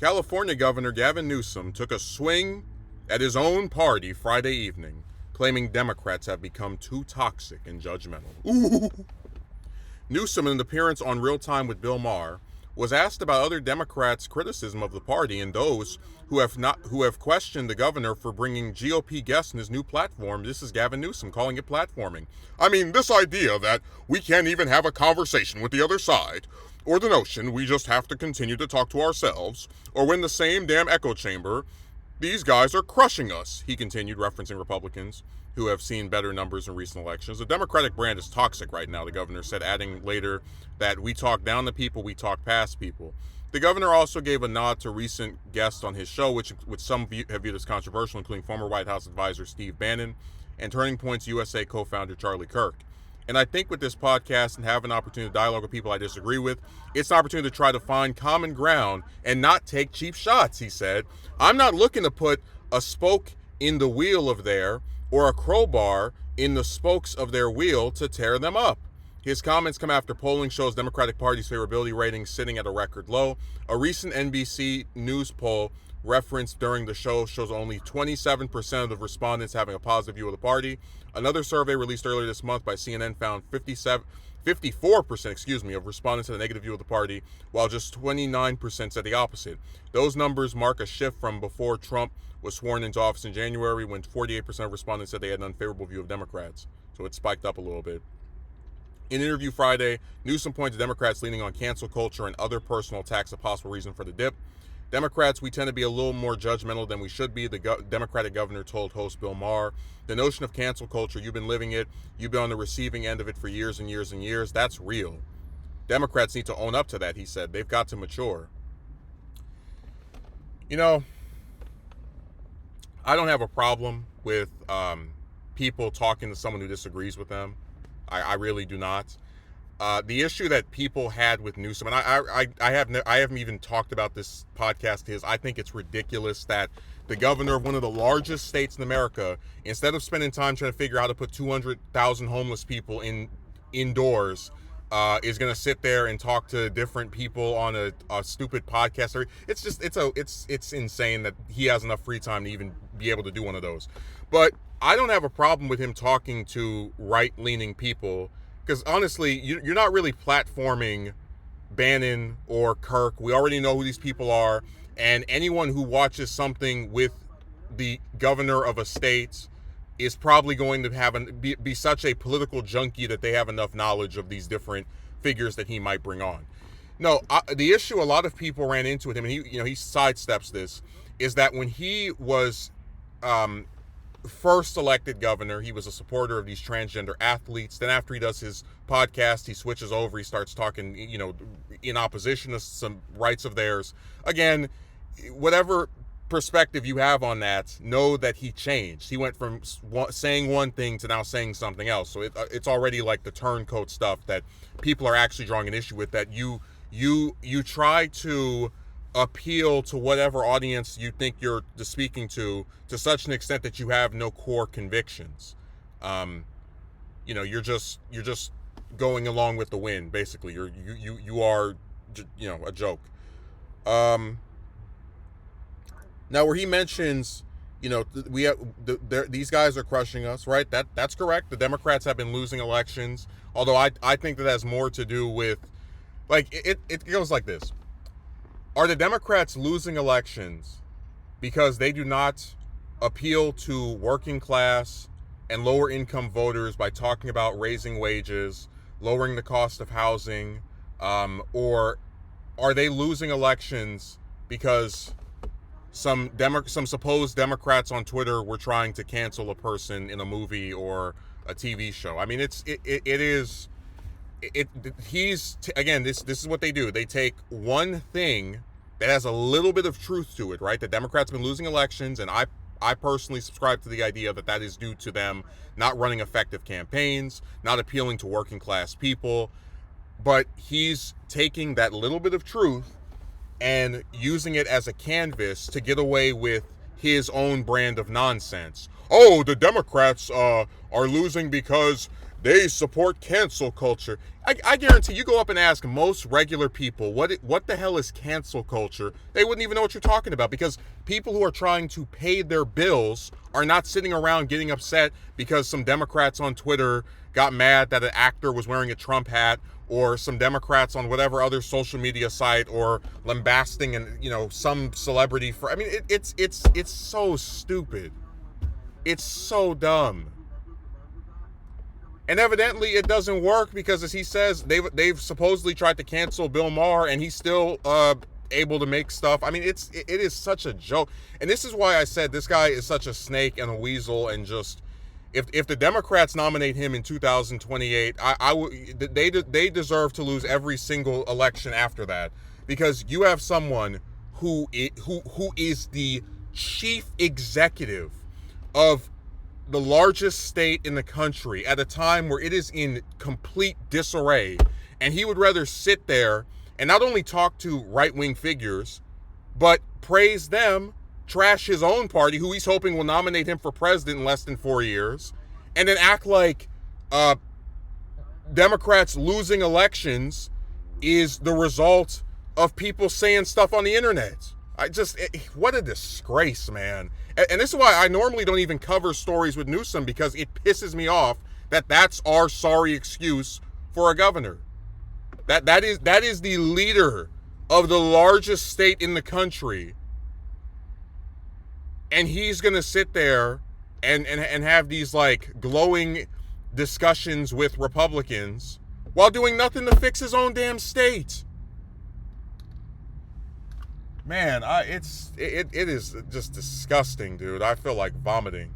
California Governor Gavin Newsom took a swing at his own party Friday evening, claiming Democrats have become too toxic and judgmental. Ooh. Newsom, in an appearance on Real Time with Bill Maher, was asked about other Democrats' criticism of the party and those who have questioned the governor for bringing GOP guests in his new platform. This is Gavin Newsom calling it platforming. I mean, this idea that we can't even have a conversation with the other side, or the notion we just have to continue to talk to ourselves, or win the same damn echo chamber. These guys are crushing us, he continued, referencing Republicans who have seen better numbers in recent elections. The Democratic brand is toxic right now, the governor said, adding later that we talk down to people, we talk past people. The governor also gave a nod to recent guests on his show, which some have viewed as controversial, including former White House advisor Steve Bannon and Turning Points USA co-founder Charlie Kirk. And I think with this podcast and have an opportunity to dialogue with people I disagree with, it's an opportunity to try to find common ground and not take cheap shots, he said. I'm not looking to put a spoke in the wheel of their, or a crowbar in the spokes of their wheel to tear them up. His comments come after polling shows Democratic Party's favorability ratings sitting at a record low. A recent NBC News poll referenced during the show shows only 27% of the respondents having a positive view of the party. Another survey released earlier this month by CNN found 54% of respondents had a negative view of the party, while just 29% said the opposite. Those numbers mark a shift from before Trump was sworn into office in January, when 48% of respondents said they had an unfavorable view of Democrats. So it spiked up a little bit. In an interview Friday, Newsom pointed to Democrats leaning on cancel culture and other personal attacks a possible reason for the dip. Democrats, we tend to be a little more judgmental than we should be, the Democratic governor told host Bill Maher. The notion of cancel culture, you've been living it, you've been on the receiving end of it for years and years and years, that's real. Democrats need to own up to that, he said. They've got to mature. You know, I don't have a problem with people talking to someone who disagrees with them. I really do not. The issue that people had with Newsom, and I haven't even talked about this podcast, is I think it's ridiculous that the governor of one of the largest states in America, instead of spending time trying to figure out how to put 200,000 homeless people indoors, is going to sit there and talk to different people on a stupid podcast. It's insane that he has enough free time to even be able to do one of those. But I don't have a problem with him talking to right-leaning people, because honestly, you're not really platforming Bannon or Kirk. We already know who these people are, and anyone who watches something with the governor of a state is probably going to be such a political junkie that they have enough knowledge of these different figures that he might bring on. No, the issue a lot of people ran into with him, and he sidesteps this, is that when he was first elected governor, he was a supporter of these transgender athletes. Then after he does his podcast, he switches over, he starts talking, in opposition to some rights of theirs. Again, whatever perspective you have on that, know that he changed. He went from saying one thing to now saying something else. So it's already like the turncoat stuff that people are actually drawing an issue with, that you try to appeal to whatever audience you think you're speaking to such an extent that you have no core convictions. You're just going along with the wind, basically. You are a joke. Now, where he mentions, these guys are crushing us, right? That's correct. The Democrats have been losing elections, although I think that has more to do with, it goes like this. Are the Democrats losing elections because they do not appeal to working class and lower income voters by talking about raising wages, lowering the cost of housing, or are they losing elections because some supposed Democrats on Twitter were trying to cancel a person in a movie or a TV show? I mean, this is what they do. They take one thing that has a little bit of truth to it, right? The Democrats have been losing elections, and I personally subscribe to the idea that is due to them not running effective campaigns, not appealing to working class people. But he's taking that little bit of truth and using it as a canvas to get away with his own brand of nonsense. Oh, the Democrats are losing because they support cancel culture. I guarantee you go up and ask most regular people what the hell is cancel culture, they wouldn't even know what you're talking about, because people who are trying to pay their bills are not sitting around getting upset because some Democrats on Twitter got mad that an actor was wearing a Trump hat, or some Democrats on whatever other social media site or lambasting and some celebrity for. I mean, it's so stupid. It's so dumb. And evidently it doesn't work, because as he says, they've supposedly tried to cancel Bill Maher and he's still able to make stuff. I mean, it is such a joke. And this is why I said this guy is such a snake and a weasel, and just if the Democrats nominate him in 2028, they deserve to lose every single election after that, because you have someone who is the chief executive of the largest state in the country at a time where it is in complete disarray, and he would rather sit there and not only talk to right-wing figures, but praise them, trash his own party, who he's hoping will nominate him for president in less than 4 years, and then act like Democrats losing elections is the result of people saying stuff on the internet. What a disgrace, man. And this is why I normally don't even cover stories with Newsom, because it pisses me off that that's our sorry excuse for a governor. That is the leader of the largest state in the country, and he's gonna sit there and have these like glowing discussions with Republicans while doing nothing to fix his own damn state. Man, it is just disgusting, dude. I feel like vomiting.